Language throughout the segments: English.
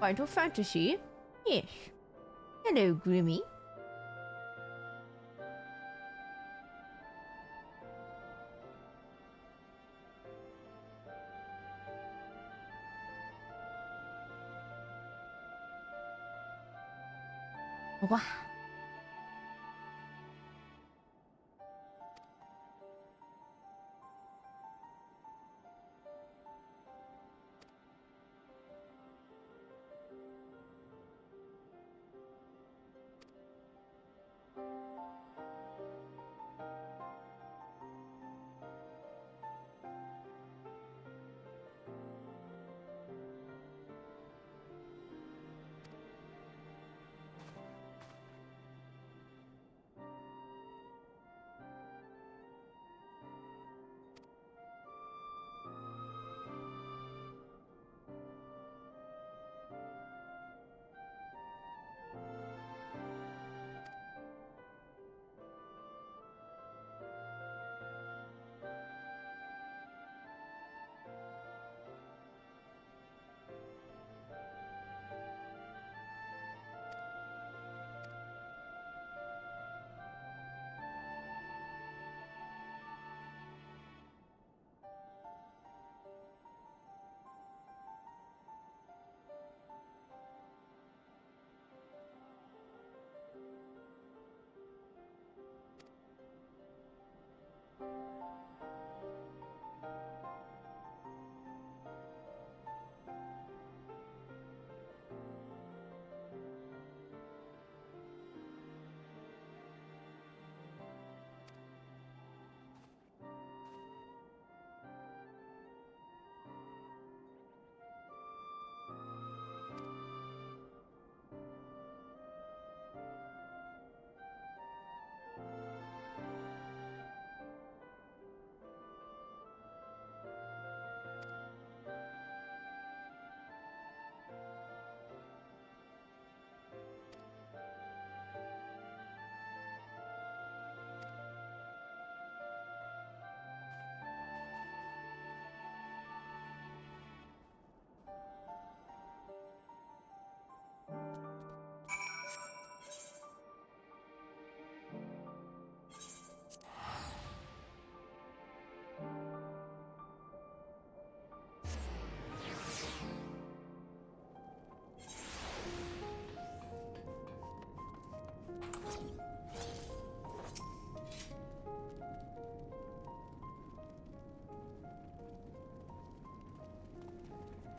Final Fantasy? Yes. Hello, Grimmy. Wow.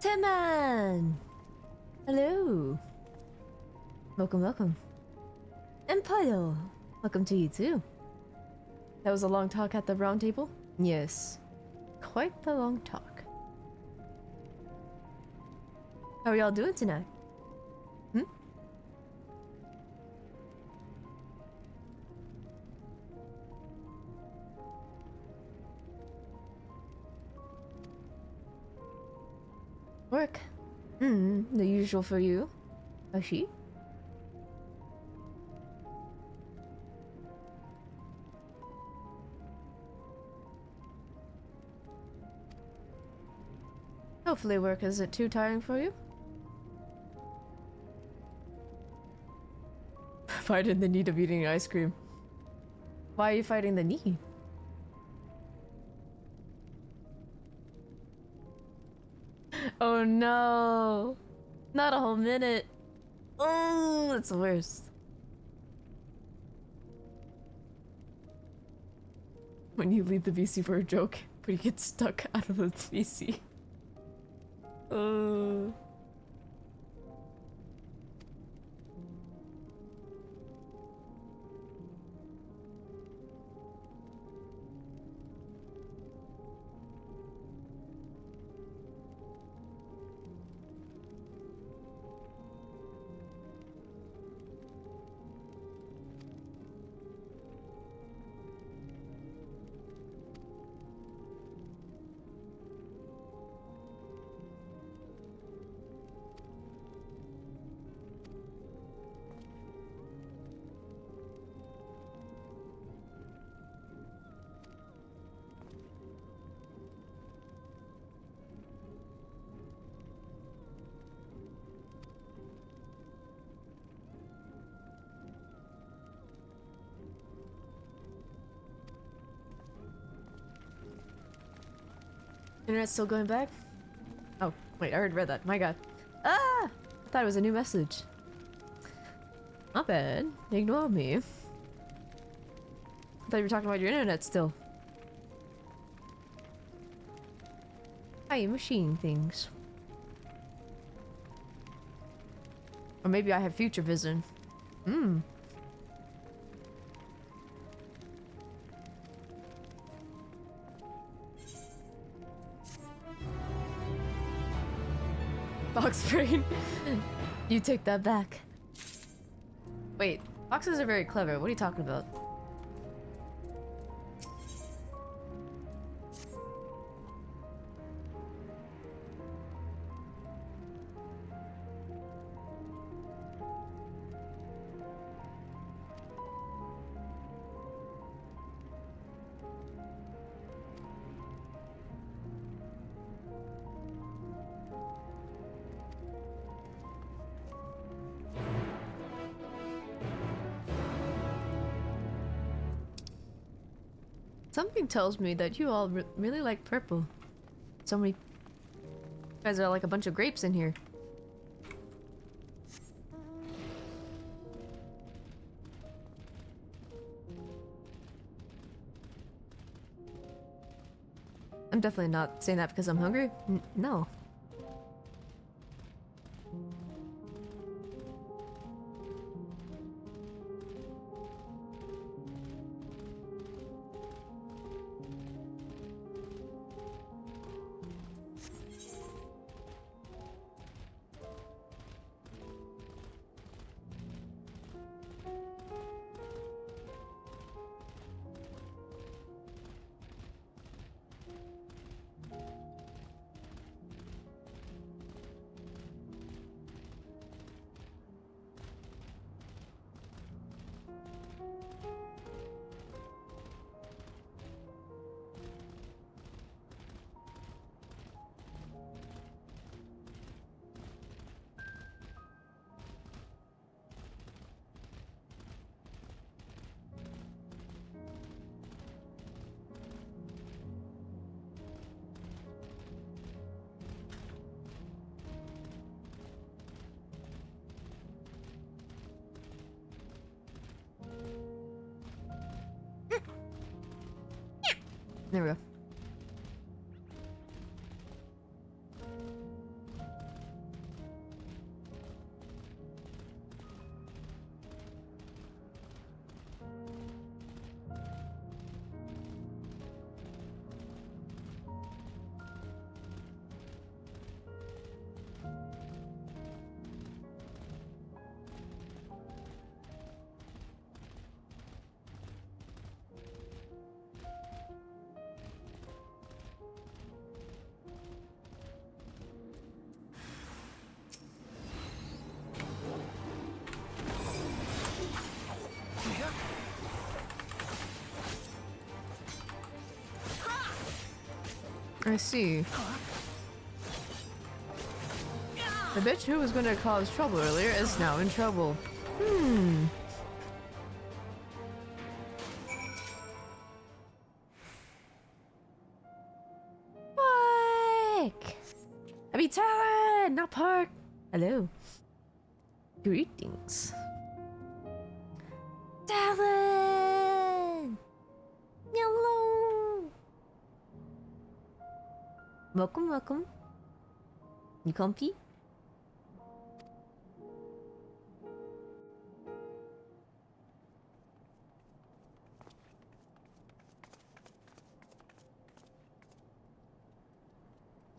Timman! Hello. Welcome, welcome. Empire! Welcome to you too. That was a long talk at the round table? Yes. Quite the long talk. How are y'all doing tonight? Hmm? Work. The usual for you. Ashi? Hopefully work isn't too tiring for you. Fighting the need of eating ice cream. Why are you fighting the need? Oh no! Not a whole minute. Oh, that's the worst. When you leave the VC for a joke, but you get stuck out of the VC. Oh. Internet's still going back? Oh, wait, I already read that. My god. Ah! I thought it was a new message. Not bad. Ignore me. I thought you were talking about your internet still. How you machine things? Or maybe I have future vision. Hmm. Box brain. You take that back. Wait, boxes are very clever. What are you talking about? Something tells me that you all really like purple. So many... You guys are like a bunch of grapes in here. I'm definitely not saying that because I'm hungry. No. There we go. I see. The bitch who was gonna cause trouble earlier is now in trouble. Hmm. What? I mean, Talon, not Park. Hello. Greetings. Talon! Hello! Welcome, welcome. You comfy?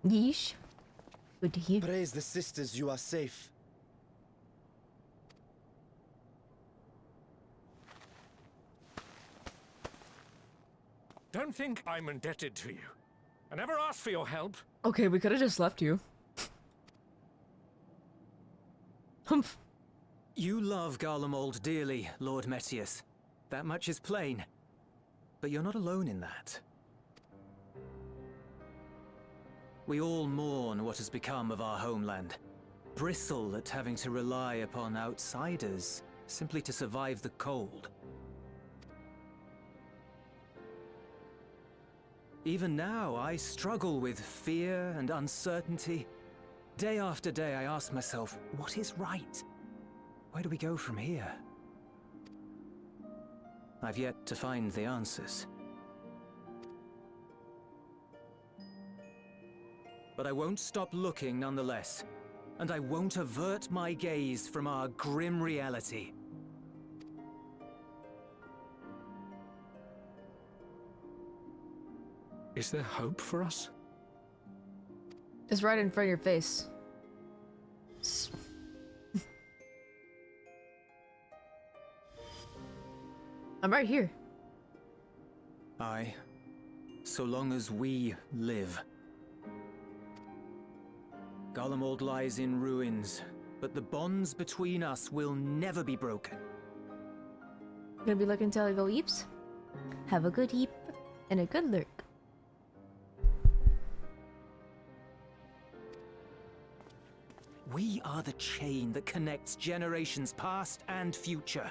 Yeesh. Good to hear. Praise the sisters, you are safe. Don't think I'm indebted to you. I never asked for your help. Okay, we could have just left you. Humph. You love Garlemald dearly, Lord Metius. That much is plain. But you're not alone in that. We all mourn what has become of our homeland. Bristle at having to rely upon outsiders simply to survive the cold. Even now, I struggle with fear and uncertainty. Day after day, I ask myself, what is right? Where do we go from here? I've yet to find the answers. But I won't stop looking nonetheless, and I won't avert my gaze from our grim reality. Is there hope for us? It's right in front of your face. I'm right here. Aye, so long as we live. Garlemald lies in ruins, but the bonds between us will never be broken. Gonna be looking till I go eeps. Have a good eep and a good lurk. We are the chain that connects generations past and future.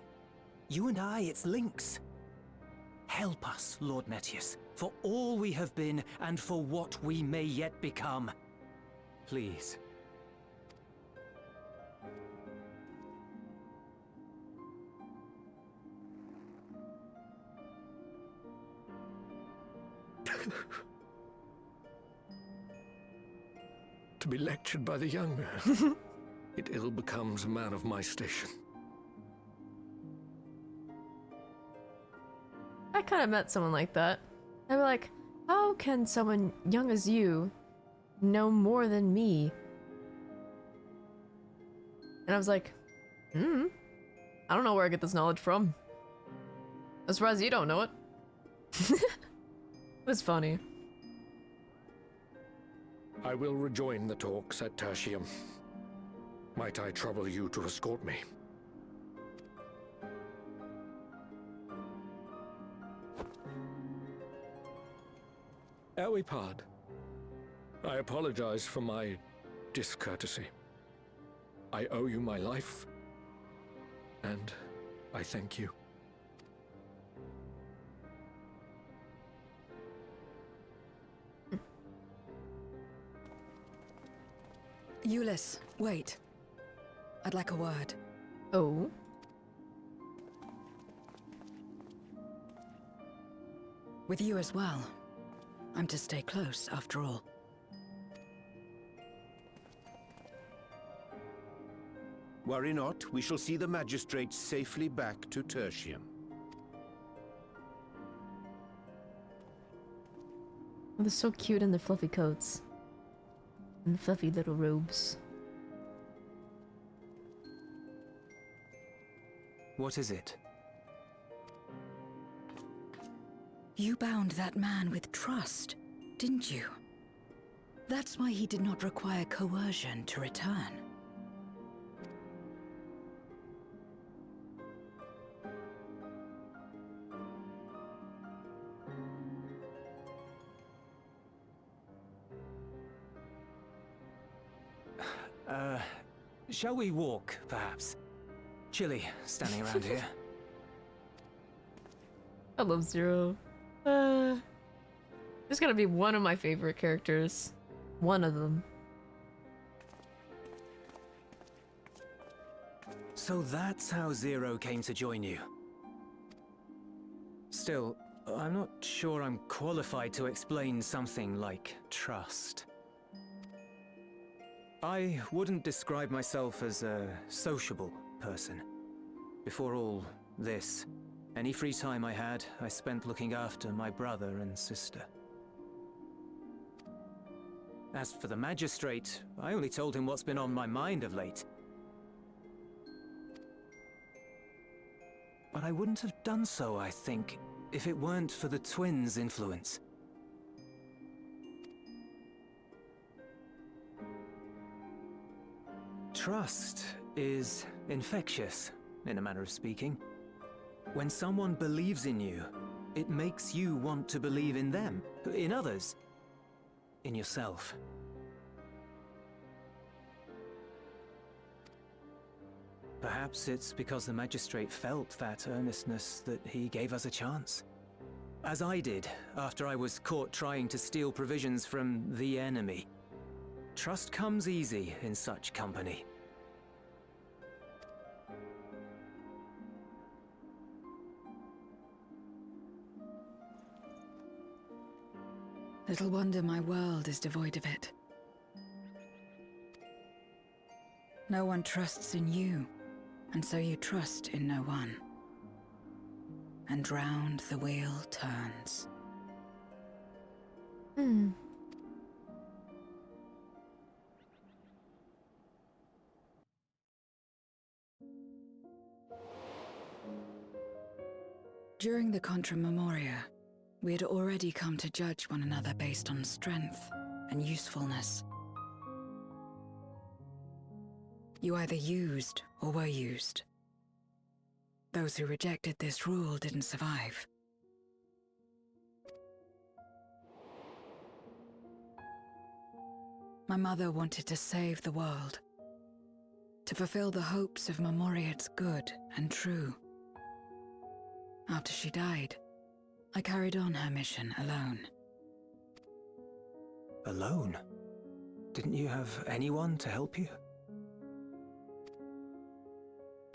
You and I, it's links. Help us, Lord Metius, for all we have been and for what we may yet become. Please. To be lectured by the young man. It ill becomes a man of my station. I kind of met someone like that. They were like, how can someone young as you know more than me? And I was like, I don't know where I get this knowledge from. As far as you don't know it. It was funny. I will rejoin the talks at Tertium. Might I trouble you to escort me? Ere we part, I apologize for my discourtesy. I owe you my life, and I thank you. Euless, wait. I'd like a word. Oh. With you as well. I'm to stay close, after all. Worry not, we shall see the magistrates safely back to Tertium. They're so cute in their fluffy coats. And the fluffy little robes. What is it? You bound that man with trust, didn't you? That's why he did not require coercion to return. Shall we walk, perhaps? Chilly, standing around here. I love Zero. He's gonna be one of my favorite characters. One of them. So that's how Zero came to join you. Still, I'm not sure I'm qualified to explain something like trust. I wouldn't describe myself as a sociable person. Before all this, any free time I had, I spent looking after my brother and sister. As for the magistrate, I only told him what's been on my mind of late. But I wouldn't have done so, I think, if it weren't for the twins' influence. Trust is infectious, in a manner of speaking. When someone believes in you, it makes you want to believe in them, in others, in yourself. Perhaps it's because the magistrate felt that earnestness that he gave us a chance. as I did after I was caught trying to steal provisions from the enemy. Trust comes easy in such company. Little wonder my world is devoid of it. No one trusts in you, and so you trust in no one. And round the wheel turns. Hmm. During the Contra Memoria, we had already come to judge one another based on strength and usefulness. You either used or were used. Those who rejected this rule didn't survive. My mother wanted to save the world, to fulfill the hopes of Memoria's good and true. After she died, I carried on her mission alone. Alone? Didn't you have anyone to help you?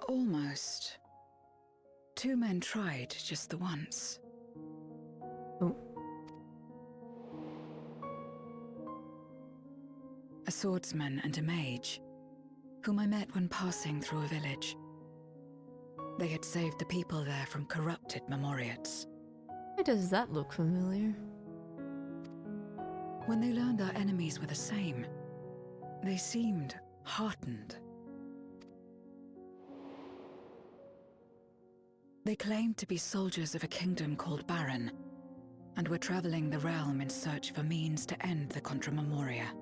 Almost. 2 men tried just the once. Oh. A swordsman and a mage, whom I met when passing through a village. They had saved the people there from corrupted Memoriates. Why does that look familiar? When they learned our enemies were the same, they seemed heartened. They claimed to be soldiers of a kingdom called Baron, and were traveling the realm in search of a means to end the Contra Memoria.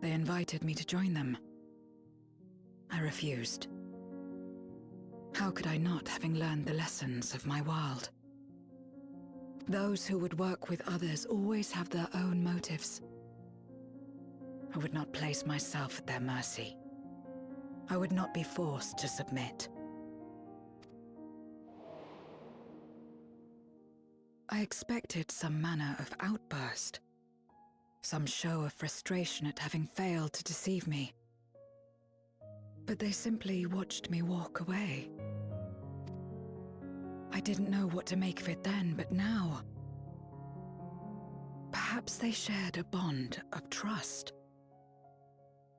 They invited me to join them. I refused. How could I not, having learned the lessons of my world? Those who would work with others always have their own motives. I would not place myself at their mercy. I would not be forced to submit. I expected some manner of outburst, some show of frustration at having failed to deceive me. But they simply watched me walk away. I didn't know what to make of it then, but now... Perhaps they shared a bond of trust.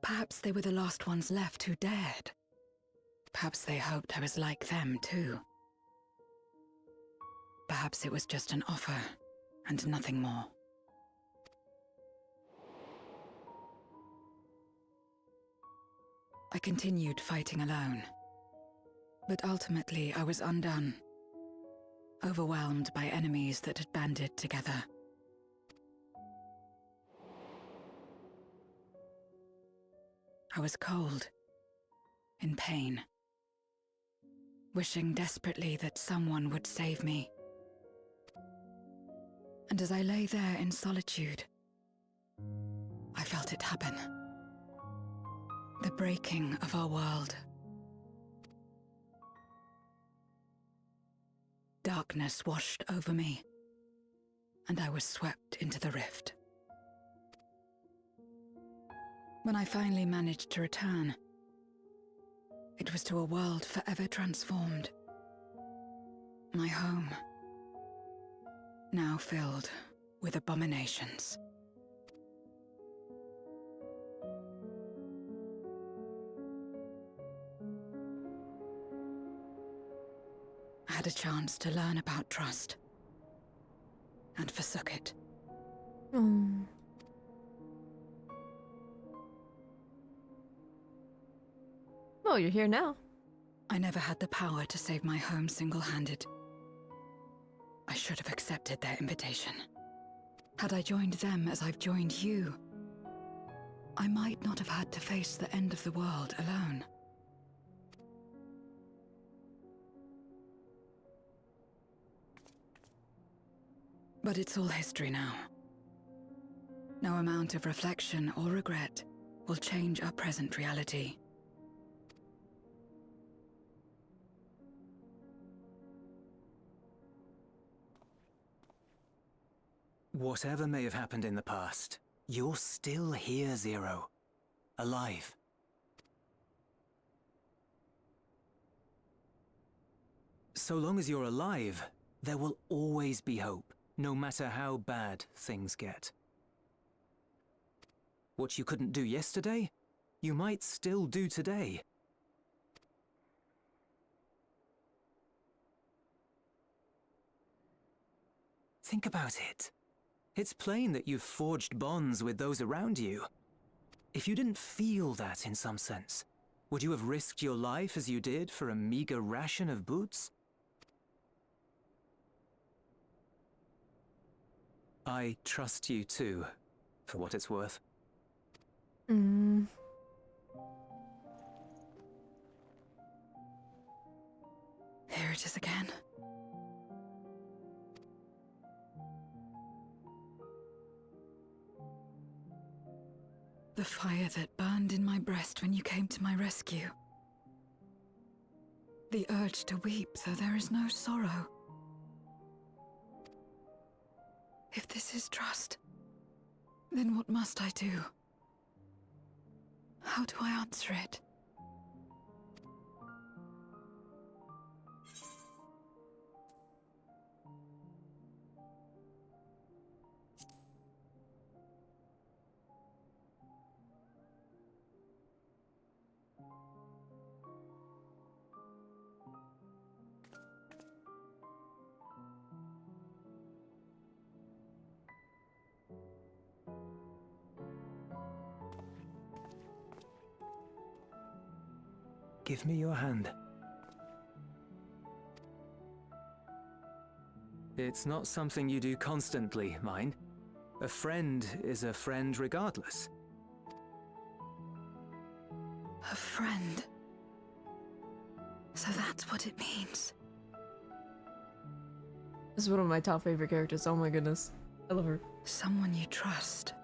Perhaps they were the last ones left who dared. Perhaps they hoped I was like them too. Perhaps it was just an offer, and nothing more. I continued fighting alone. But ultimately I was undone. Overwhelmed by enemies that had banded together. I was cold, in pain, wishing desperately that someone would save me. And as I lay there in solitude, I felt it happen. The breaking of our world. Darkness washed over me, and I was swept into the rift. When I finally managed to return, it was to a world forever transformed. My home, now filled with abominations. I had a chance to learn about trust, and forsook it. Oh. Well, you're here now. I never had the power to save my home single-handed. I should have accepted their invitation. Had I joined them as I've joined you, I might not have had to face the end of the world alone. But it's all history now. No amount of reflection or regret will change our present reality. Whatever may have happened in the past, you're still here, Zero. Alive. So long as you're alive, there will always be hope, no matter how bad things get. What you couldn't do yesterday, you might still do today. Think about it. It's plain that you've forged bonds with those around you. If you didn't feel that in some sense, would you have risked your life as you did for a meager ration of boots? I trust you too, for what it's worth. Mm. Here it is again. The fire that burned in my breast when you came to my rescue. The urge to weep, though there is no sorrow. If this is trust, then what must I do? How do I answer it? Give me your hand. It's not something you do constantly, mind. A friend is a friend regardless. A friend. So that's what it means. This is one of my top favorite characters. Oh my goodness. I love her. Someone you trust.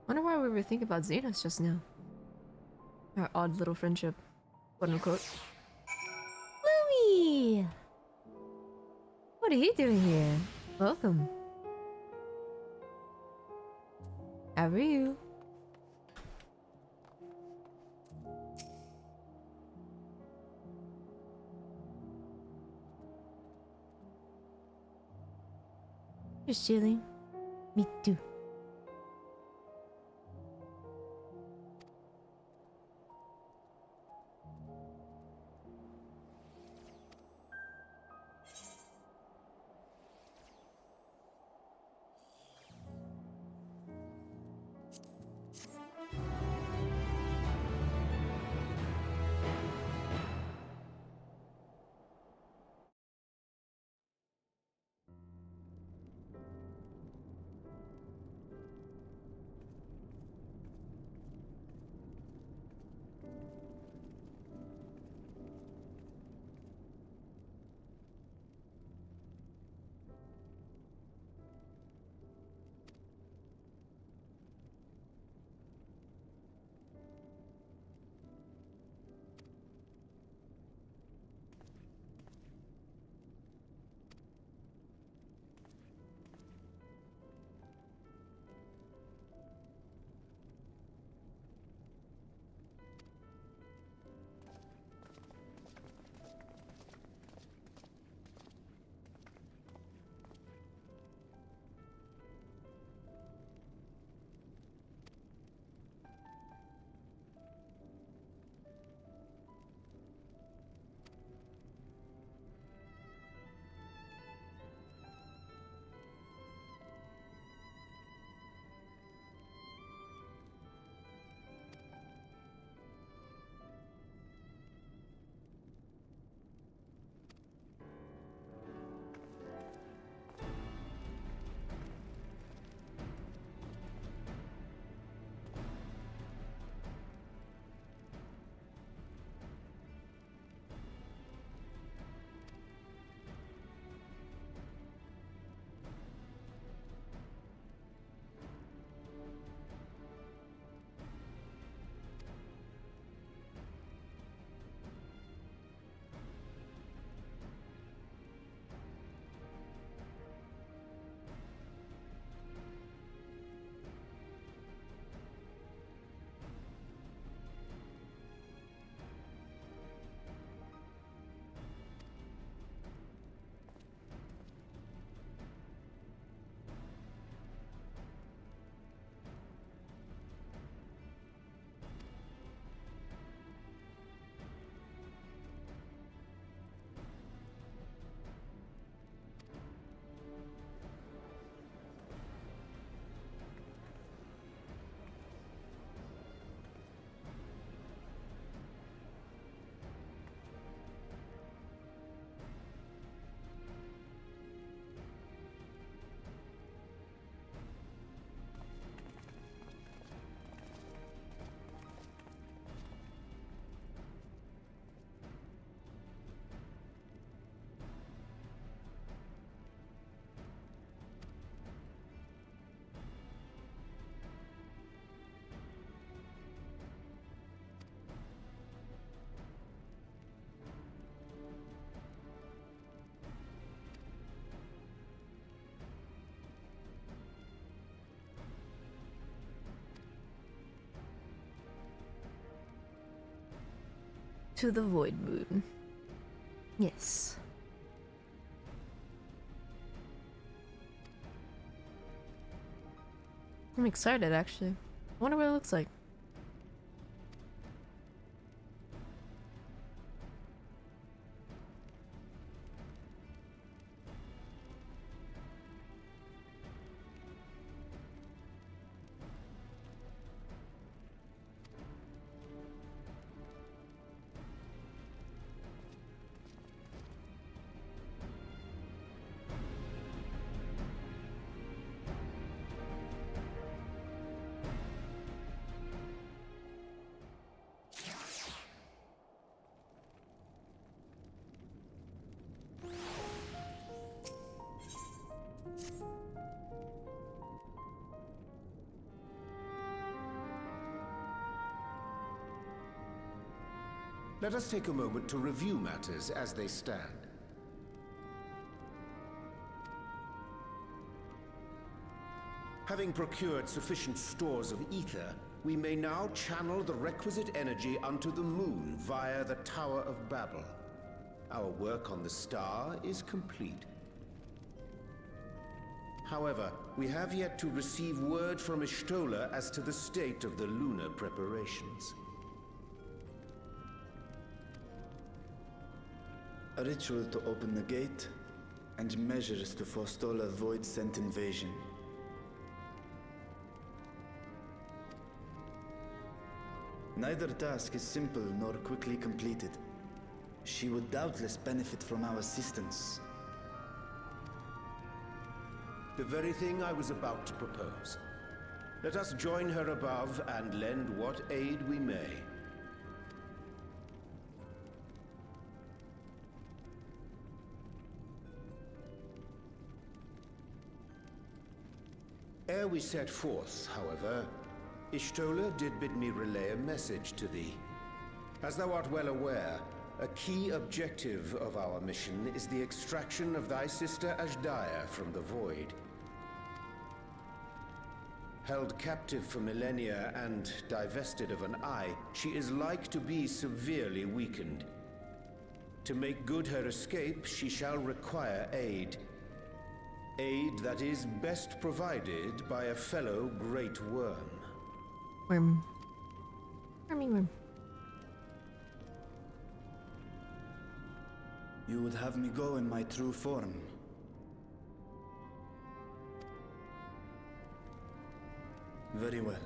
Wonder why we were thinking about Xenos just now. Our odd little friendship. Quote unquote. Louie! What are you doing here? Welcome. How are you? Just chilling. Me too. to the Void Moon. Yes. I'm excited, actually. I wonder what it looks like. Let us take a moment to review matters as they stand. Having procured sufficient stores of ether, we may now channel the requisite energy unto the moon via the Tower of Babel. Our work on the star is complete. However, we have yet to receive word from Ishtola as to the state of the lunar preparations. A ritual to open the gate, and measures to forestall a void-sent invasion. Neither task is simple nor quickly completed. She would doubtless benefit from our assistance. The very thing I was about to propose. Let us join her above and lend what aid we may. Ere we set forth, however, Ishtola did bid me relay a message to thee. As thou art well aware, a key objective of our mission is the extraction of thy sister Ashdaya from the Void. Held captive for millennia and divested of an eye, she is like to be severely weakened. To make good her escape, she shall require aid. Aid that is best provided by a fellow great worm. Worm. Wormy worm. You would have me go in my true form. Very well.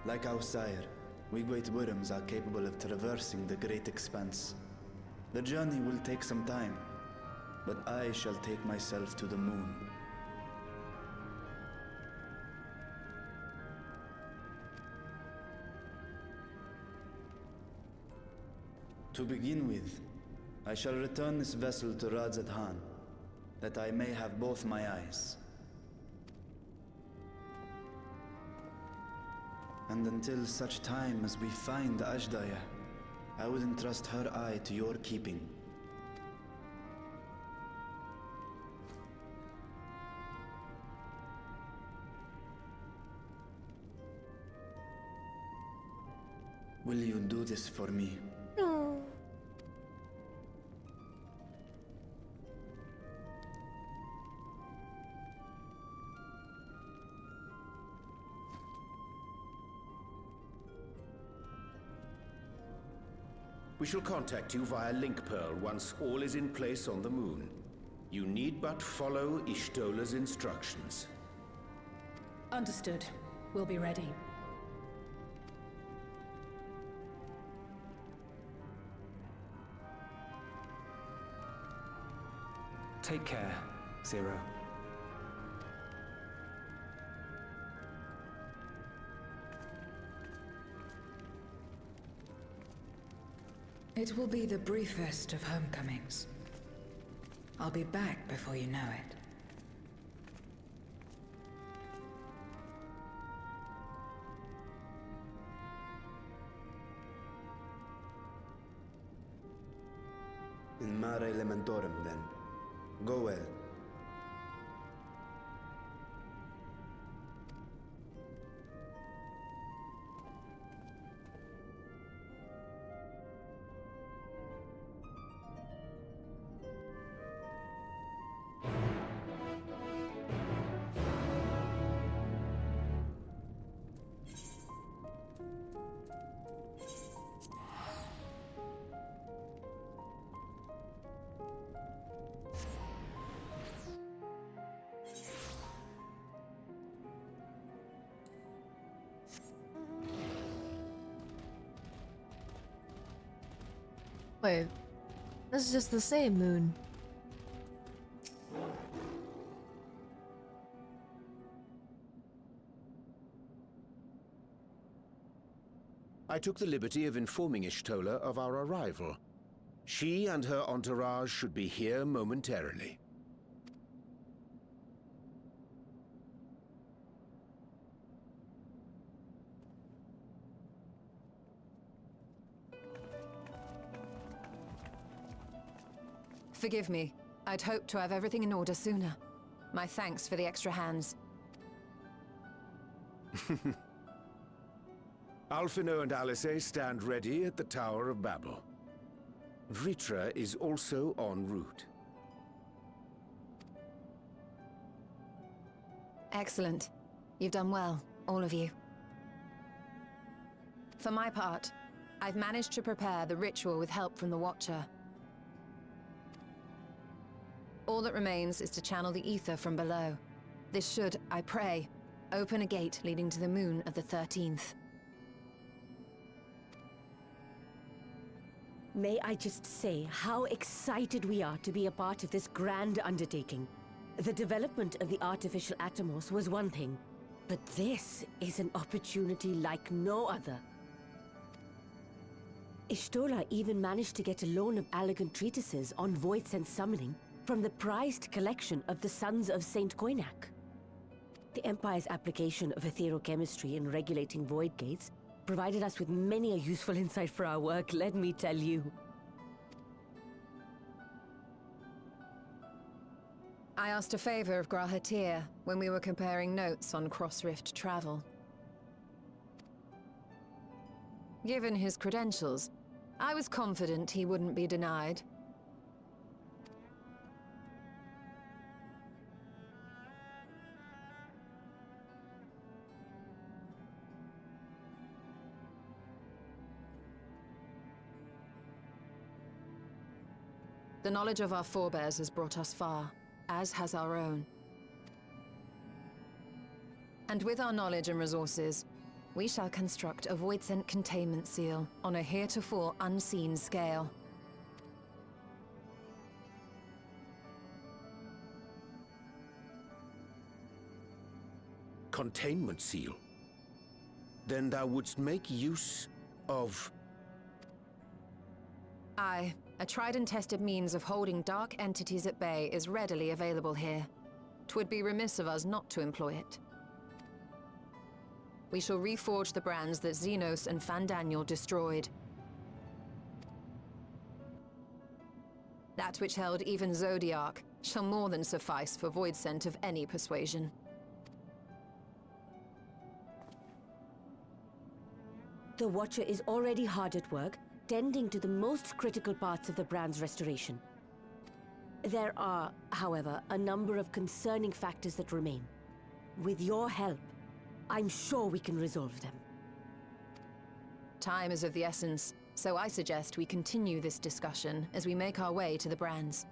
Like our sire, we great worms are capable of traversing the great expanse. The journey will take some time, but I shall take myself to the moon. To begin with, I shall return this vessel to Radzat Han, that I may have both my eyes. And until such time as we find Ashdaya, I would entrust her eye to your keeping. Will you do this for me? No. We shall contact you via Link Pearl once all is in place on the moon. You need but follow Ishtola's instructions. Understood. We'll be ready. Take care, Zero. It will be the briefest of homecomings. I'll be back before you know it. In mare elementorum, then. Go well. Wait, that's just the same moon. I took the liberty of informing Ishtola of our arrival. She and her entourage should be here momentarily. Forgive me. I'd hoped to have everything in order sooner. My thanks for the extra hands. Alphino and Alice stand ready at the Tower of Babel. Vritra is also en route. Excellent. You've done well, all of you. For my part, I've managed to prepare the ritual with help from the Watcher. All that remains is to channel the ether from below. This should, I pray, open a gate leading to the moon of the 13th. May I just say how excited we are to be a part of this grand undertaking. The development of the artificial Atomos was one thing, but this is an opportunity like no other. Ishtola even managed to get a loan of elegant treatises on void sense summoning from the prized collection of the Sons of Saint Koinak. The Empire's application of etherochemistry in regulating void gates provided us with many a useful insight for our work, let me tell you. I asked a favor of Grahatir when we were comparing notes on cross-rift travel. Given his credentials, I was confident he wouldn't be denied. The knowledge of our forebears has brought us far, as has our own. And with our knowledge and resources, we shall construct a void-sent containment seal on a heretofore unseen scale. Containment seal? Then thou wouldst make use of... Aye, a tried and tested means of holding dark entities at bay is readily available here. 'Twould be remiss of us not to employ it. We shall reforge the brands that Xenos and Fandaniel destroyed. That which held even Zodiac shall more than suffice for void scent of any persuasion. The Watcher is already hard at work, tending to the most critical parts of the brand's restoration. There are, however, a number of concerning factors that remain. With your help, I'm sure we can resolve them. Time is of the essence, so I suggest we continue this discussion as we make our way to the brands.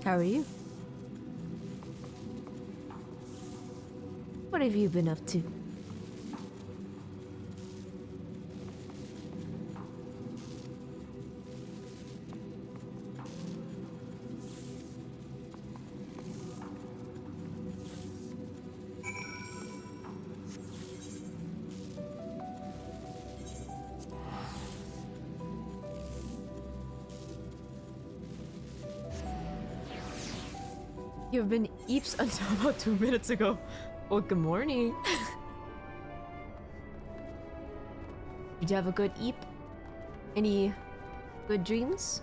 How are you? What have you been up to? You've been eeps until about 2 minutes ago. Well, good morning. Did you have a good eep? Any good dreams?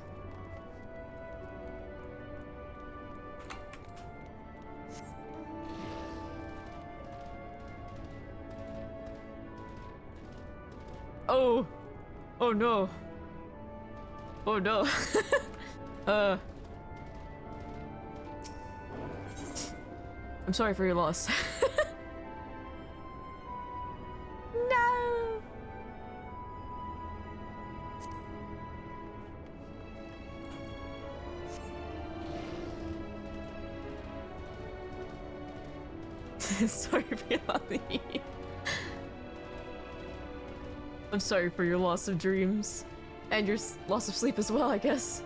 Oh! Oh no! Oh no! I'm sorry for your loss. No! Sorry for your loss. I'm sorry for your loss of dreams. And your loss of sleep as well, I guess.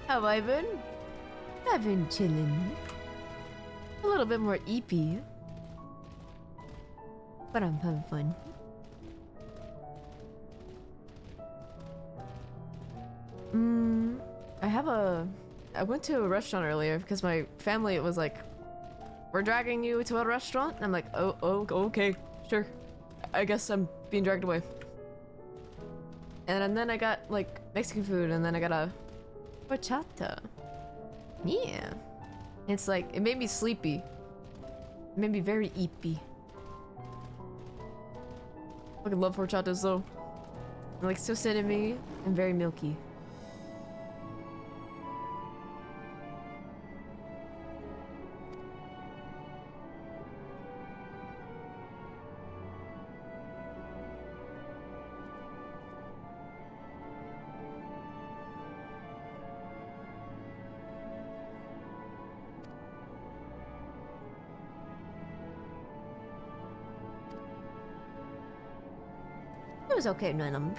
How have I been? I've been chilling. A little bit more eepy. But I'm having fun. I went to a restaurant earlier because my family was like, we're dragging you to a restaurant? And I'm like, oh, okay, sure. I guess I'm being dragged away. And then I got like Mexican food, and then I got a horchata. Yeah. It's like, it made me sleepy. It made me very eepy. I fucking love horchatas though. They're like so cinnamony and very milky. It was okay, no, no.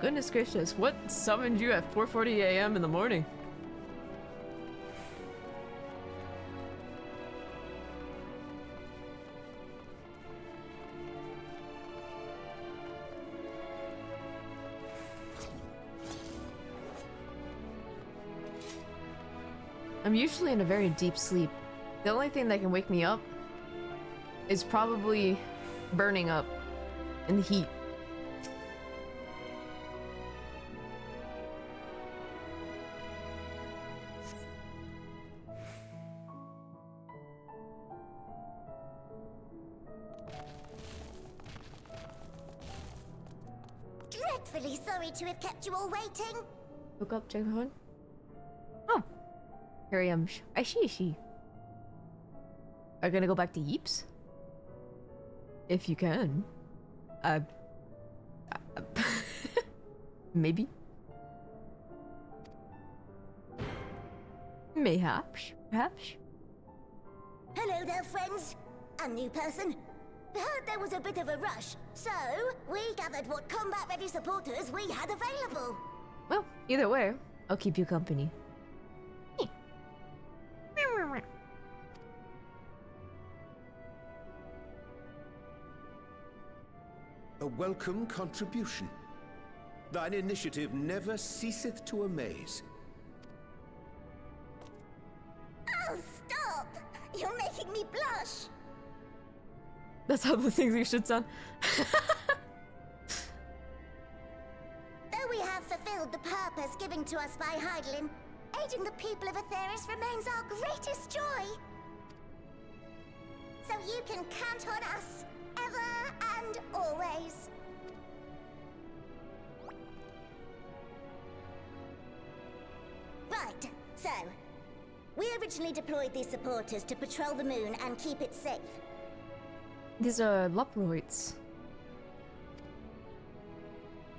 Goodness gracious, what summoned you at 4:40 a.m. in the morning? I'm usually in a very deep sleep. The only thing that can wake me up is probably burning up in the heat. Dreadfully sorry to have kept you all waiting. Woke up, check my phone. Oh, here I am. I see. Are you gonna go back to Yeeps? If you can. Maybe. Mayhaps. Perhaps. Hello there, friends. A new person. Heard there was a bit of a rush, so we gathered what combat-ready supporters we had available. Well, either way, I'll keep you company. A welcome contribution. Thine initiative never ceaseth to amaze. Oh, stop! You're making me blush. That's how the things you should sound. Though we have fulfilled the purpose given to us by Heidelin, Aiding the people of Aetheris remains our greatest joy. So you can count on us, ever and always. Right, so... we originally deployed these supporters to patrol the moon and keep it safe. These are Loproids.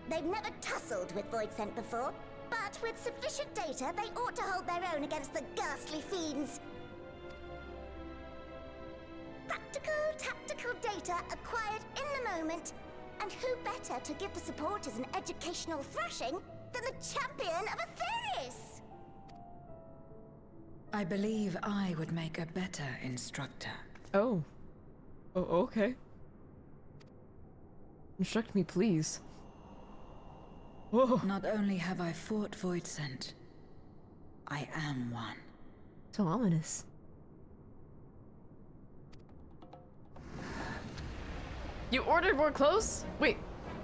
They've never tussled with Voidsent before, but with sufficient data, they ought to hold their own against the ghastly fiends. Practical, tactical data acquired in the moment, and who better to give the supporters an educational thrashing than the champion of Aetheris? I believe I would make a better instructor. Oh. Oh, okay. Instruct me, please. Whoa. Not only have I fought Voidsent, I am one. So ominous. You ordered more clothes? Wait,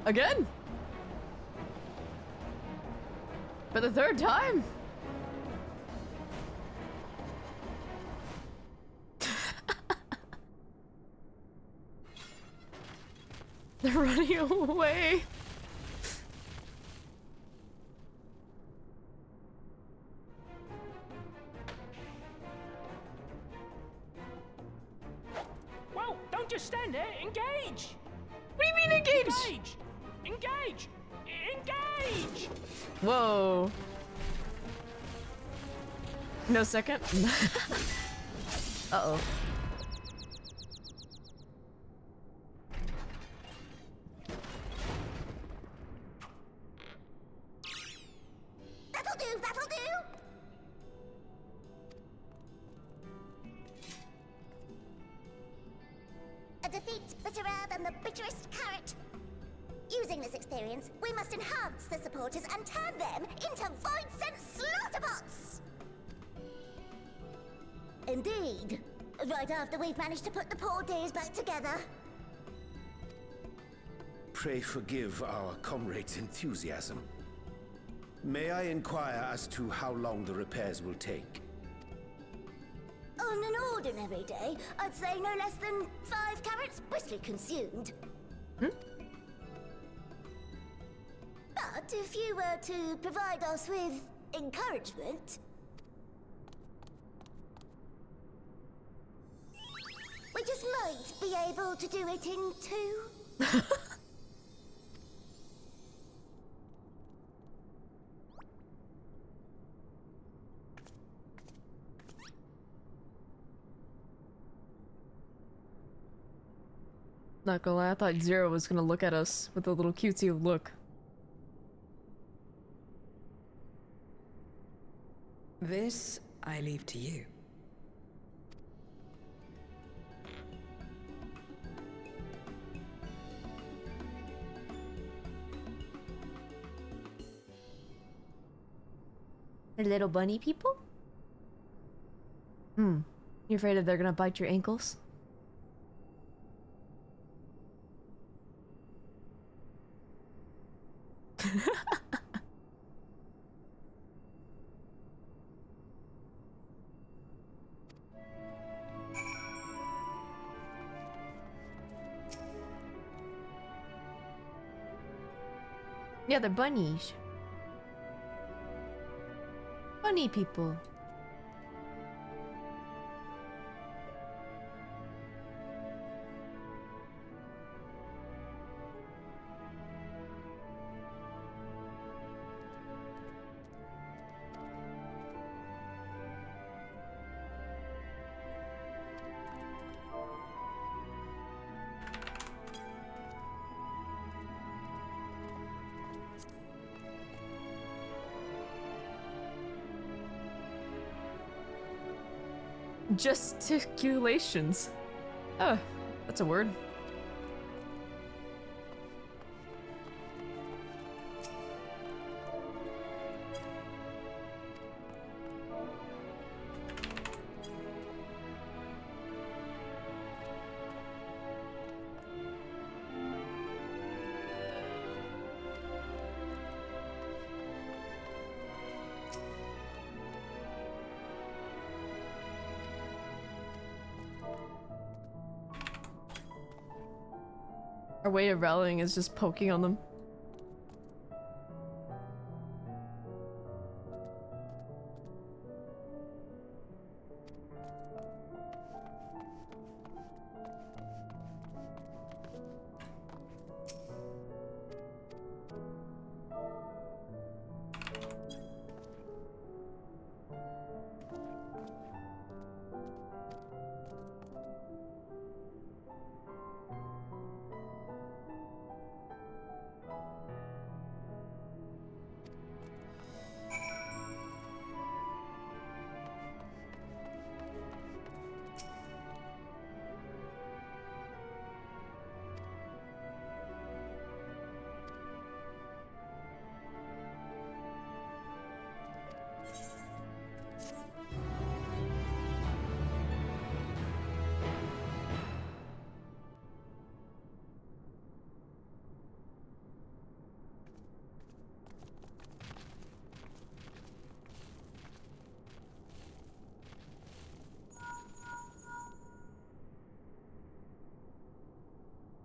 again? For the third time? They're running away. Whoa, don't just stand there, engage! What do you mean engage? Engage! Engage! Engage! Whoa. No second. Uh-oh. That'll do, that'll do! A defeat bitterer than the bitterest carrot. Using this experience, we must enhance the supporters and turn them into Voidsent slaughterbots! Indeed. Right after we've managed to put the poor dears back together. Pray forgive our comrade's enthusiasm. May I inquire as to how long the repairs will take? On an ordinary day, I'd say no less than 5 carrots briskly consumed. Hmm? But if you were to provide us with encouragement, we just might be able to do it in 2. Not gonna lie, I thought Zero was gonna look at us with a little cutesy look. This I leave to you. The little bunny people? Hmm. You afraid that they're gonna bite your ankles? Yeah, they're bunnies. Bunny people. Gesticulations. Oh, that's a word. Our way of rallying is just poking on them.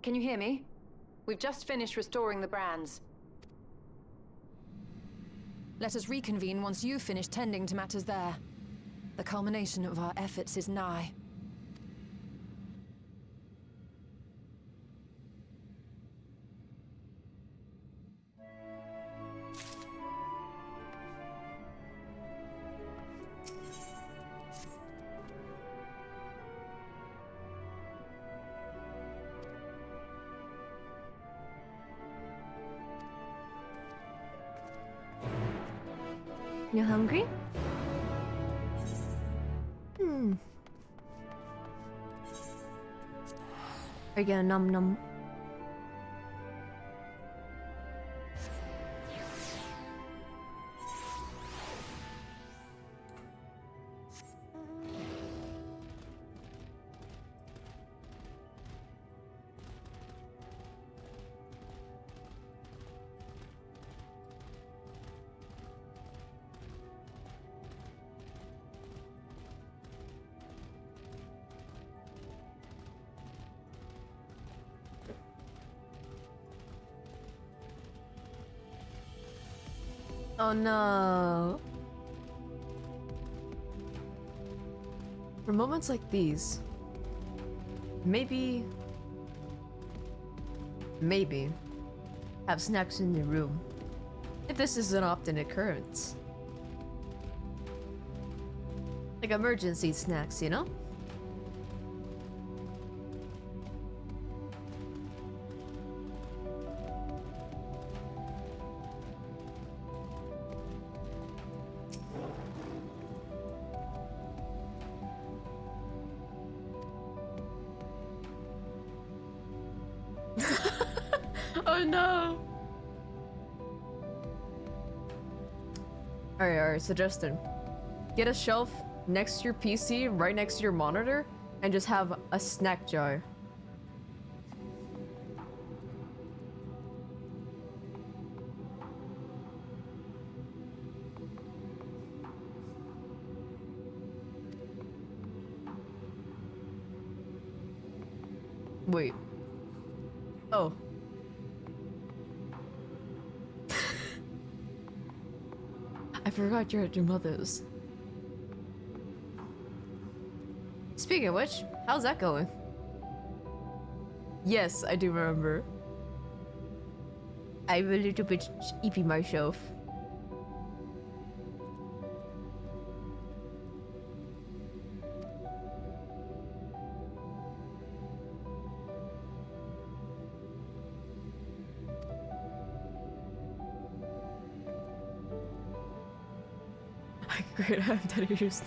Can you hear me? We've just finished restoring the brands. Let us reconvene once you've finished tending to matters there. The culmination of our efforts is nigh. You hungry? Are you gonna num num? Oh no. For moments like these, maybe have snacks in your room. If this is an often occurrence. Like emergency snacks, you know? Oh no! Alright, so Justin, get a shelf next to your PC, right next to your monitor, and just have a snack jar. Wait. Oh. I forgot you're at your mother's. Speaking of which, how's that going? Yes, I do remember. I'm a little bit sleepy myself. Great, I'm dead used.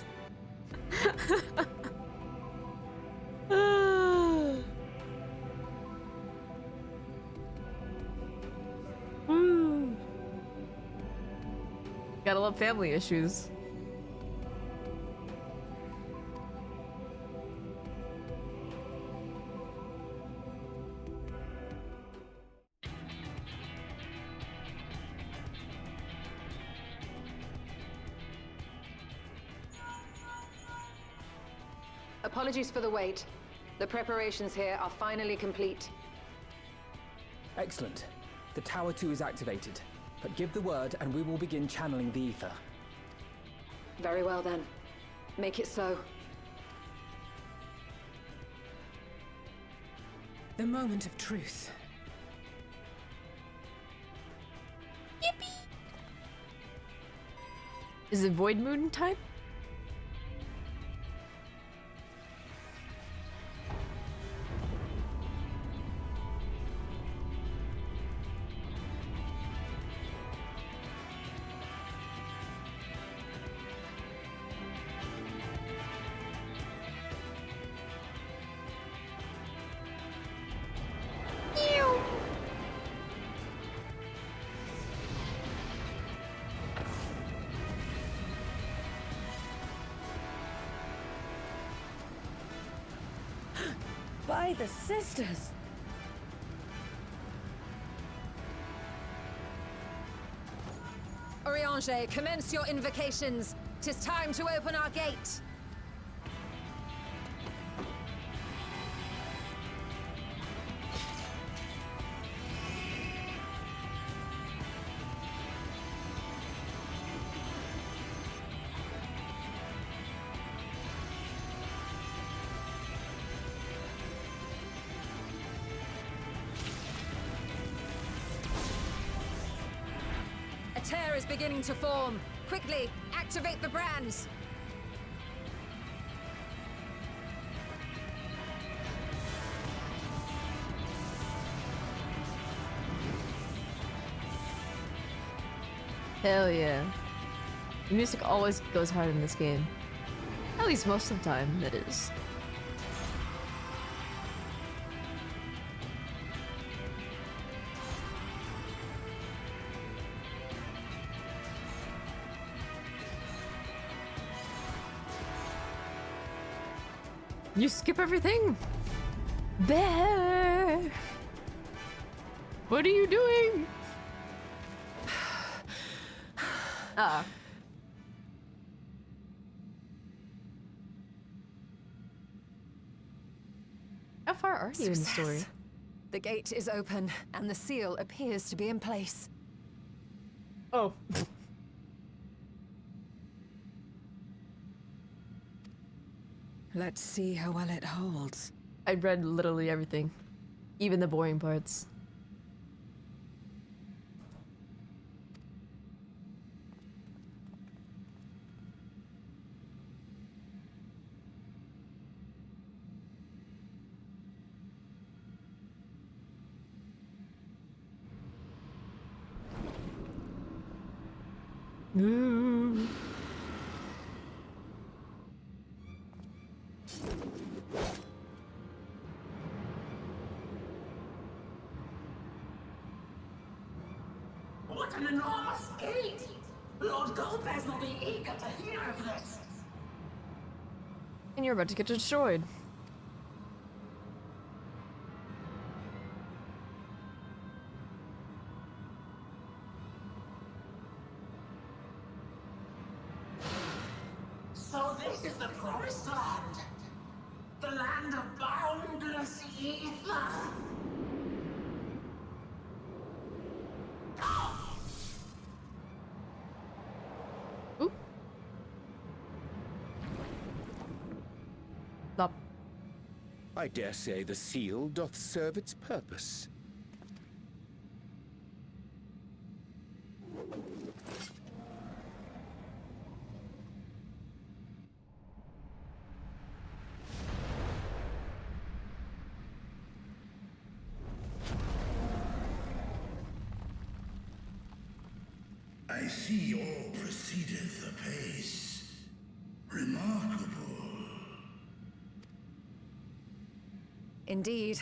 Gotta love family issues. Apologies for the wait. The preparations here are finally complete. Excellent. The Tower 2 is activated. But give the word and we will begin channeling the ether. Very well then. Make it so. The moment of truth. Is it Void Moon time? By the sisters! Oriange, commence your invocations. 'Tis time to open our gate. A tear is beginning to form. Quickly, activate the brands. Hell yeah. The music always goes hard in this game. At least most of the time, that is. You skip everything? Bear! What are you doing? Ah. How far are you in the story? The gate is open, and the seal appears to be in place. Oh. Let's see how well it holds. I read literally everything. Even the boring parts. Ooh. What an enormous gate! Lord Golbez will be eager to hear of this. And you're about to get destroyed. So this is the promised land. The land of boundless ether. Oop. Stop. I dare say the seal doth serve its purpose. I see all proceedeth apace. Remarkable. Indeed.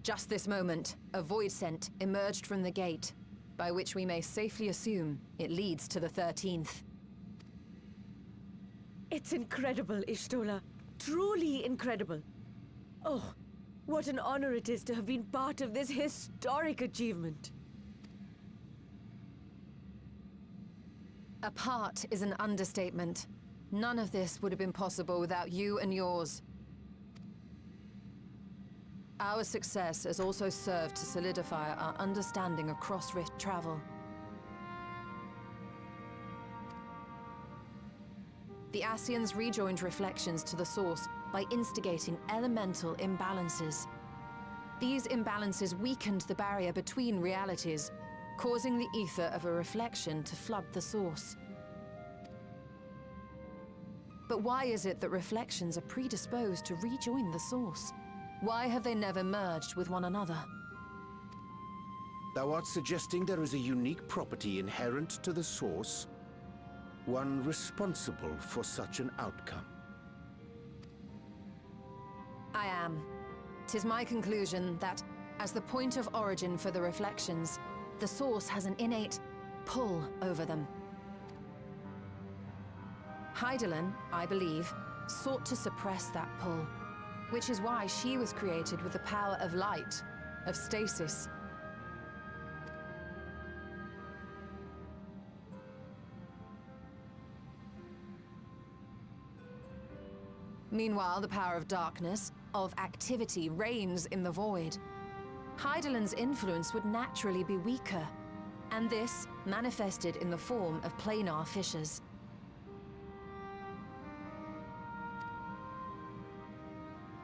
Just this moment, a void scent emerged from the gate, by which we may safely assume it leads to the 13th. It's incredible, Ishtola. Truly incredible. Oh, what an honor it is to have been part of this historic achievement. A part is an understatement. None of this would have been possible without you and yours. Our success has also served to solidify our understanding of cross-rift travel. The Ascians rejoined reflections to the source by instigating elemental imbalances. These imbalances weakened the barrier between realities, causing the ether of a reflection to flood the source. But why is it that reflections are predisposed to rejoin the source? Why have they never merged with one another? Thou art suggesting there is a unique property inherent to the source, one responsible for such an outcome. I am. 'Tis my conclusion that, as the point of origin for the reflections, the source has an innate pull over them. Hydaelyn, I believe, sought to suppress that pull, which is why she was created with the power of light, of stasis. Meanwhile, the power of darkness, of activity, reigns in the void. Hydaelyn's influence would naturally be weaker, and this manifested in the form of planar fissures.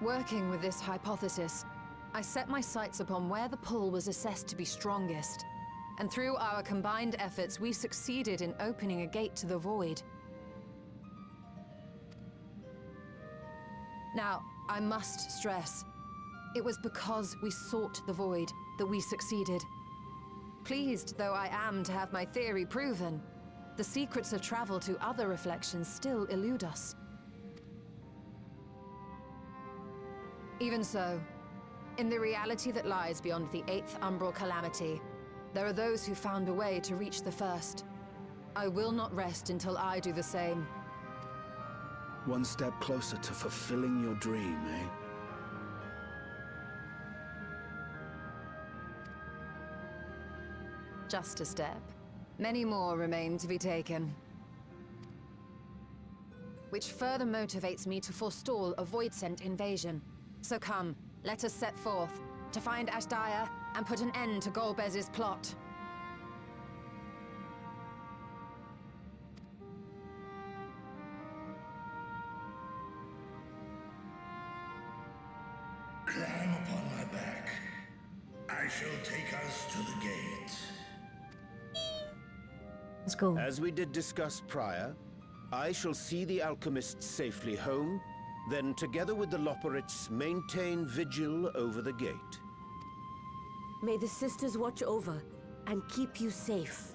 Working with this hypothesis, I set my sights upon where the pull was assessed to be strongest, and through our combined efforts, we succeeded in opening a gate to the void. Now, I must stress, it was because we sought the void that we succeeded. Pleased though I am to have my theory proven, the secrets of travel to other reflections still elude us. Even so, in the reality that lies beyond the 8th umbral calamity, there are those who found a way to reach the first. I will not rest until I do the same. One step closer to fulfilling your dream, eh? Just a step. Many more remain to be taken. Which further motivates me to forestall a void-sent invasion. So come, let us set forth, to find Ashdaya and put an end to Golbez's plot. Climb upon my back. I shall take us to the gate. Let's go. As we did discuss prior, I shall see the alchemists safely home, then together with the Loporrits maintain vigil over the gate. May the sisters watch over and keep you safe.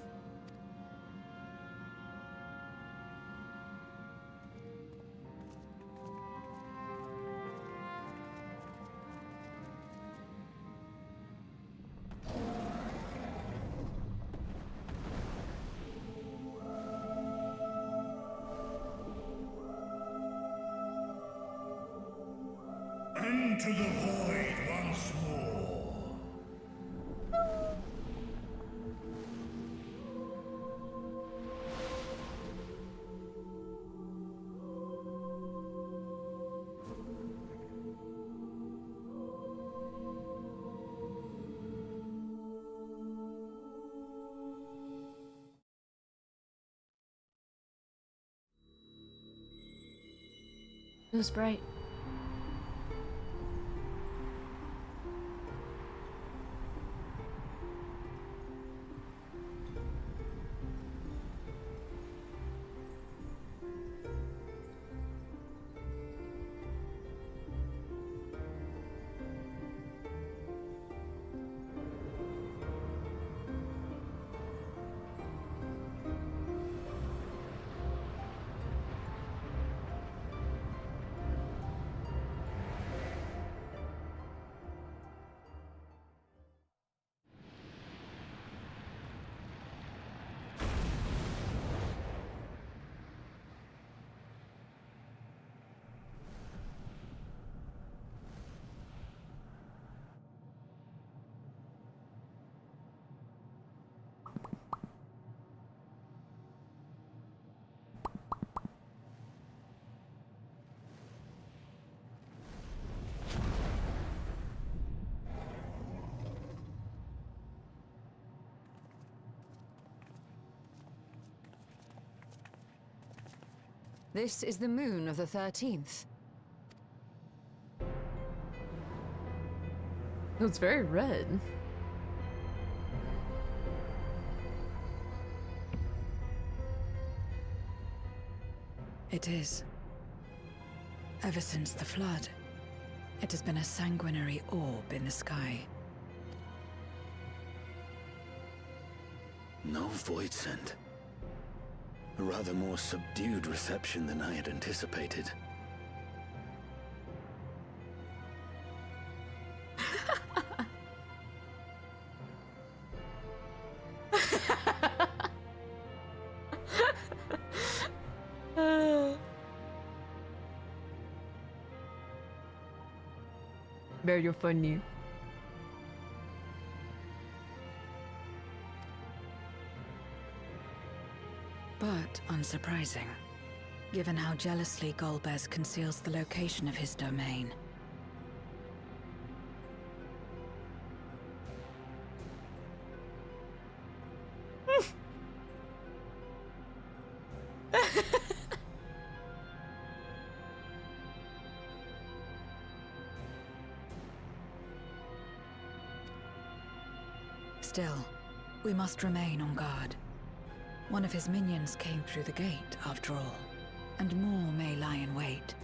Into the void once more. It was bright. This is the moon of the 13th. It's very red. It is. Ever since the flood, it has been a sanguinary orb in the sky. No void scent. A rather more subdued reception than I had anticipated. Very funny. But unsurprising, given how jealously Golbez conceals the location of his domain. Still, we must remain on guard. One of his minions came through the gate, after all, and more may lie in wait.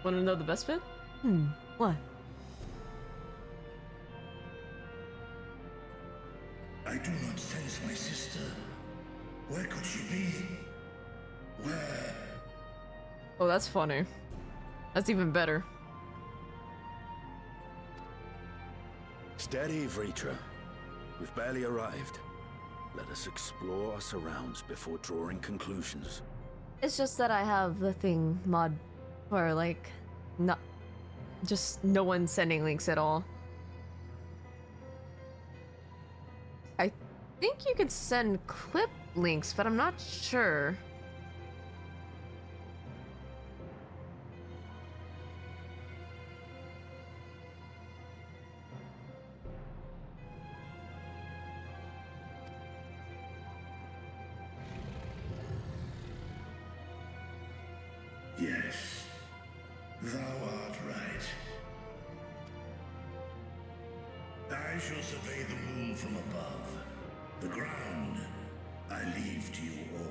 Wanna know the best bit? What? I do not sense my sister. Where could she be? Where? Oh, that's funny. That's even better. Steady, Vritra. We've barely arrived. Let us explore our surrounds before drawing conclusions. It's just that I have the thing mod where, like, not just no one sending links at all. I think you could send clip links, but I'm not sure. Yes, thou art right. I shall survey the moon from above. The ground I leave to you all.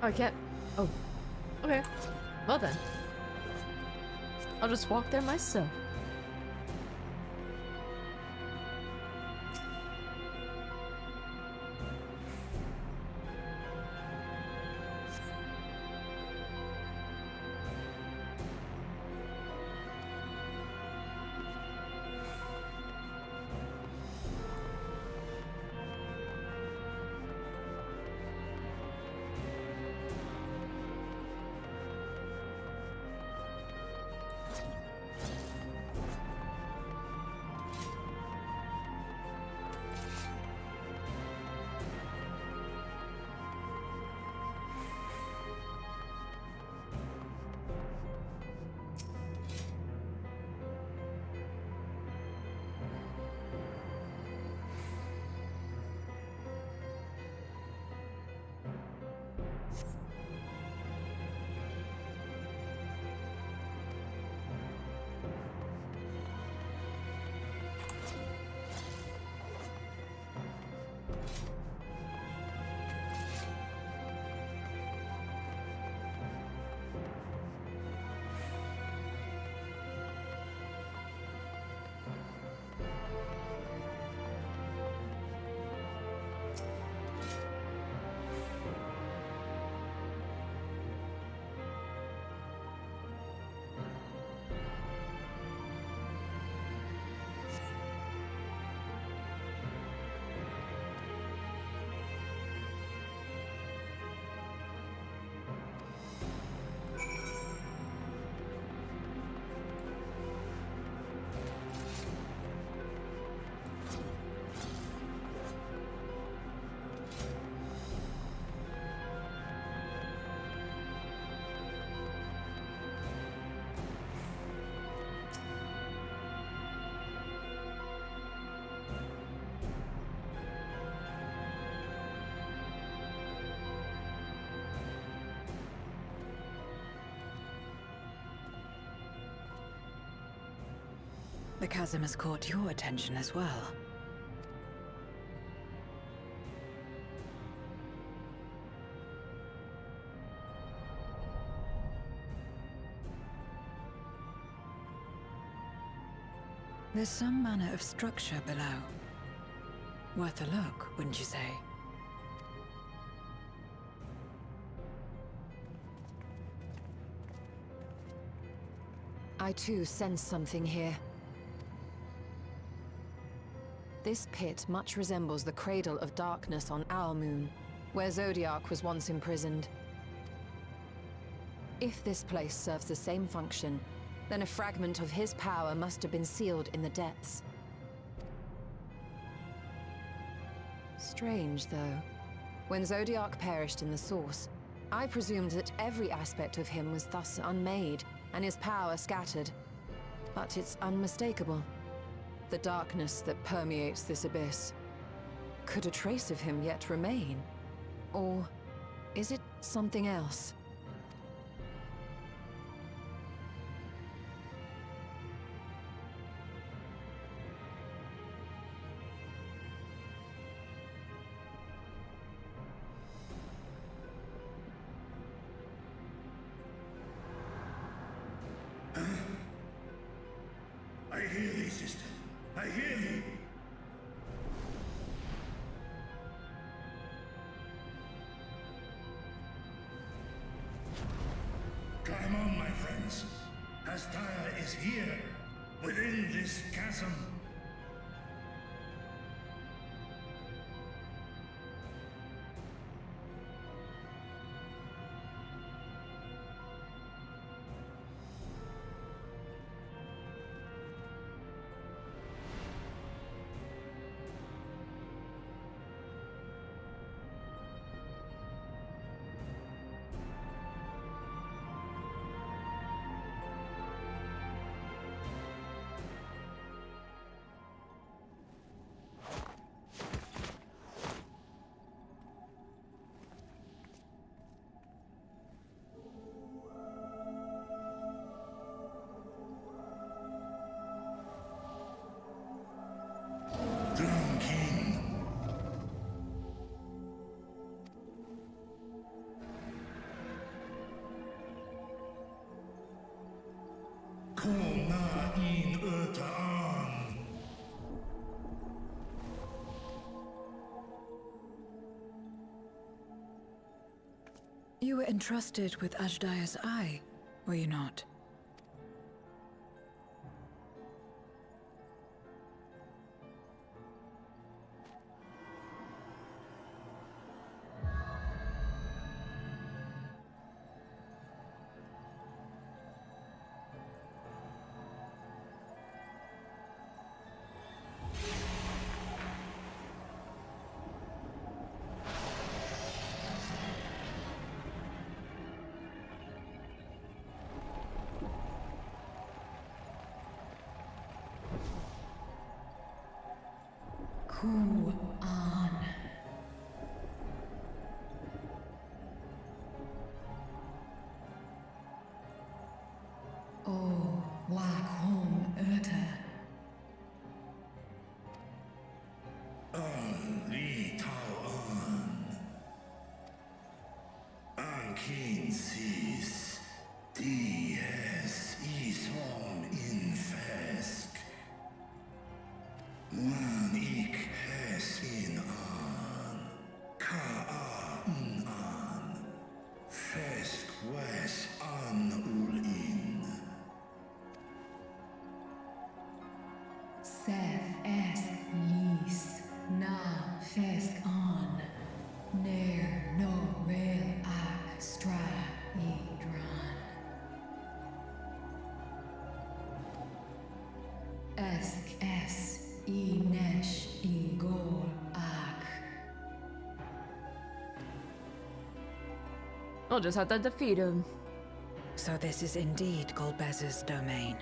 Oh, I can't. Oh. Okay. Well then. I'll just walk there myself. The chasm has caught your attention as well. There's some manner of structure below. Worth a look, wouldn't you say? I too sense something here. This pit much resembles the Cradle of Darkness on our moon, where Zodiac was once imprisoned. If this place serves the same function, then a fragment of his power must have been sealed in the depths. Strange, though. When Zodiac perished in the Source, I presumed that every aspect of him was thus unmade, and his power scattered. But it's unmistakable. The darkness that permeates this abyss. Could a trace of him yet remain? Or is it something else? I hear thee, sister. I hear thee. Climb on, my friends. Astaya is here, within this chasm. Drown King. Kom na in Ötaan. You were entrusted with Ajdaya's eye, were you not? Ku-an. O Wakhom Urta. Li Tao An King sees. Dies Ishom in Fesk. Wan ik hes in an. Ka an. Fesk wes an ul in. Seth es lis na fesk an. Ner no rel ak stra idran. Esk es I nesh I gol ak. I'll just have to defeat him. So this is indeed Golbez's domain.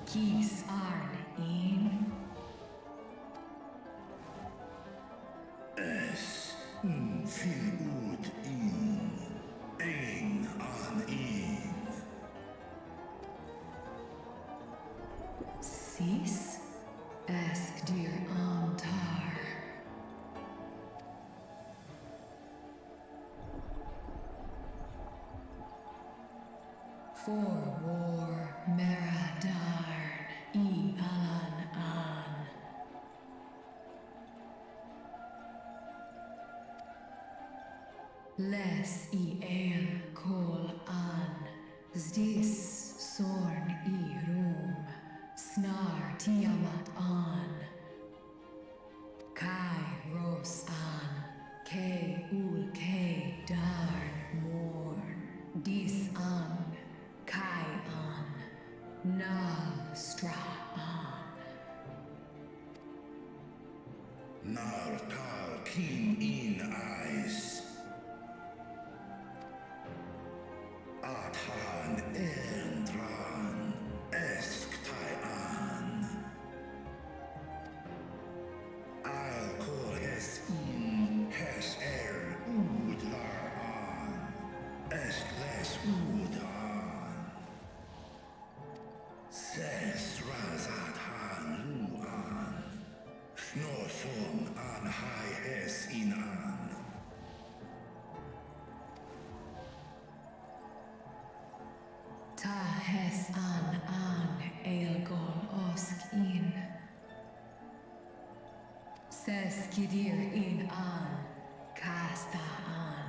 Kis arn in. Es fin Sis? Ask dear Antar. For war, Meradarn, I Alan An. Les I El Kol An, Zdis Sorn I Rum, Snar Tiamat An. Kai Ros An, K Ul K Darn Morn, Dis An, Kai An, Nal Stra An. Nar Tal Keen In Eyes. Athan Endran Esk Taian. I'll call es in Hes Udlar An. Esk Les Udan. Ses Razat Han Luan. Snorsong An Hai Es In An. Ta Hes An Elgol Osk In. Ses Kidir In An, Kasta An.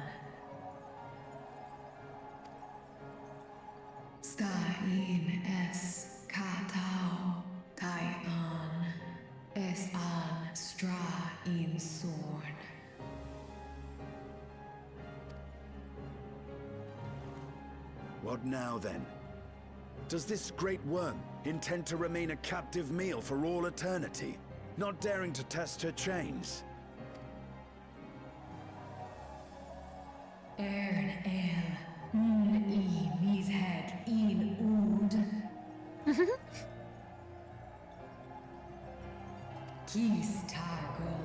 Sta In Es Katao, Tai An. Es An Stra In Sorn. What now, then? Does this great worm intend to remain a captive meal for all eternity, not daring to test her chains? Ern El, I Mishead In Ud. Kis Targo,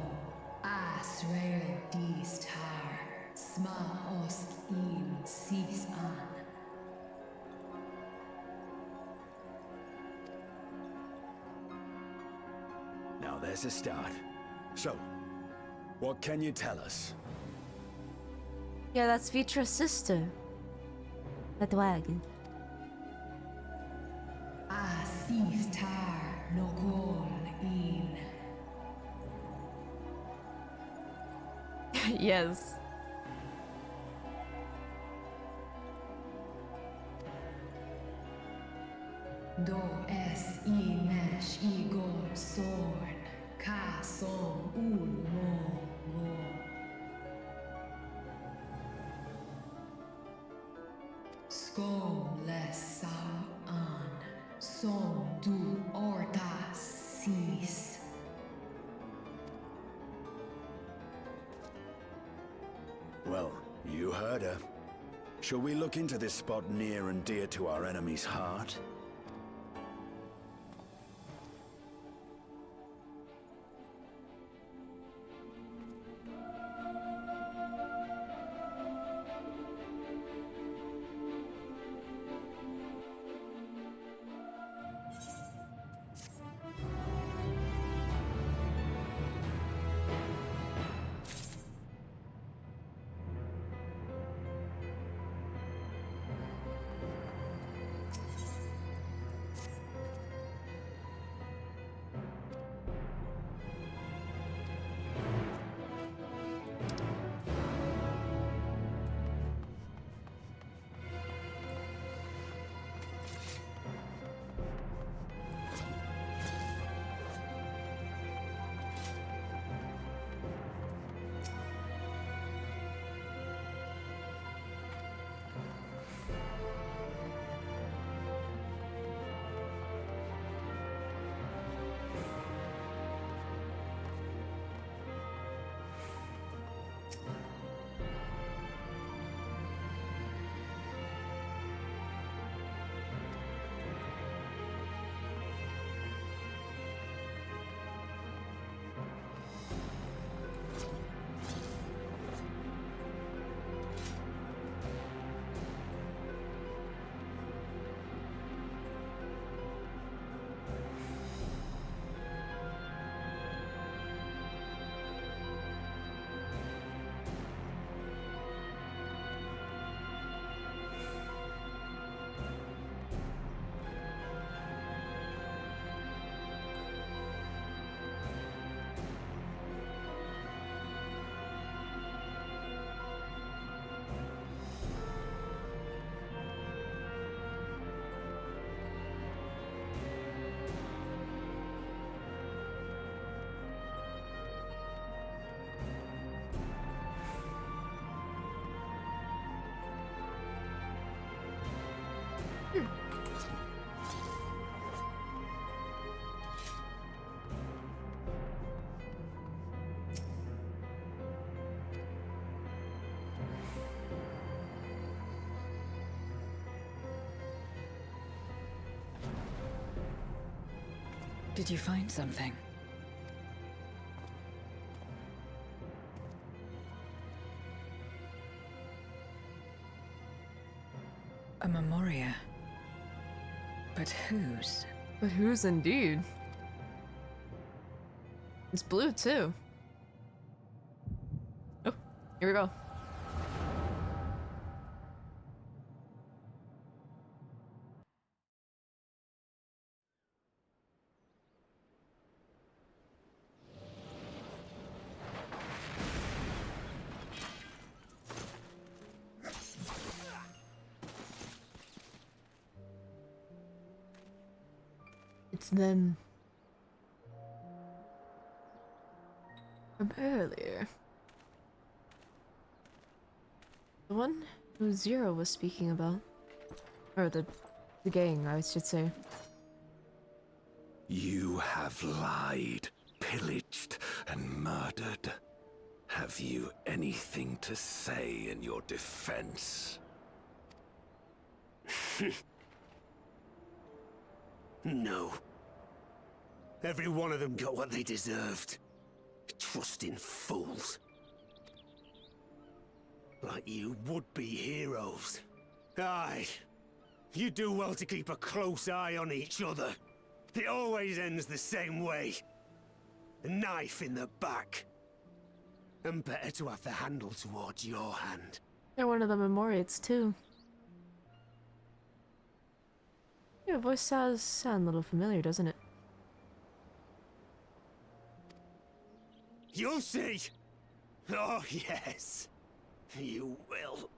Asrael Dis Tar, Sma Osk In Sis An. Now there's a start. So, what can you tell us? Yeah, that's Vitra's sister. The dragon. Sis Tar Nogol In. Yes. Do es I Nash I Gol Sorn. Ka Som Ul Mo Go. Skom Les Sao An. Som Du Orta Sis. Well, you heard her. Shall we look into this spot near and dear to our enemy's heart? Did you find something? A memoria. But whose? But whose indeed? It's blue too. Oh, here we go. It's them. From earlier. The one who Zero was speaking about. Or the gang, I should say. You have lied, pillaged, and murdered. Have you anything to say in your defense? No. Every one of them got what they deserved. Trusting fools. Like you would-be heroes. Aye. You do well to keep a close eye on each other. It always ends the same way. A knife in the back. And better to have the handle towards your hand. They're one of the memoriates too. Your voice does sound a little familiar, doesn't it? You'll see! Oh, yes. You will.